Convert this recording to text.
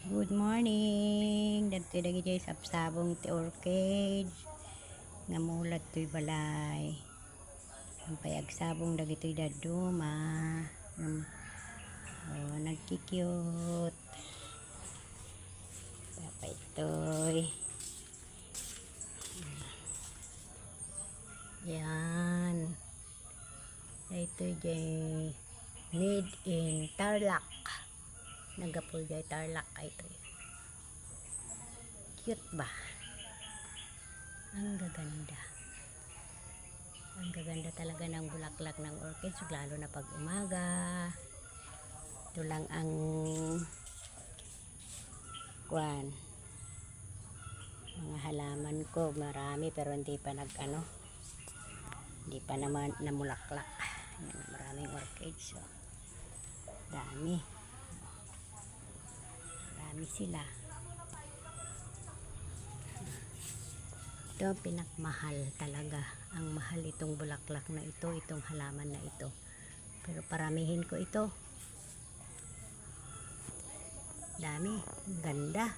Good morning. Dito lagi dyan sa sabong ti orchid. Namulat to'y balay. Ang payag sabong lagi to'y daduma. Nagkikyut. Tapay to'y. Yan. Ito dyan. Made in Tarlac. Nagapol dyan Tarlac. Ito yan. Cute ba? Ang gaganda. Ang gaganda talaga ng bulaklak ng orchids, lalo na pag umaga. Ito lang ang mga halaman ko, marami pero hindi pa hindi pa naman namulaklak. Ayan, maraming orchids. So, dami sila. Ito pinakmahal talaga. Ang mahal itong bulaklak na ito, itong halaman na ito. Pero paramihin ko ito. Dami, ganda.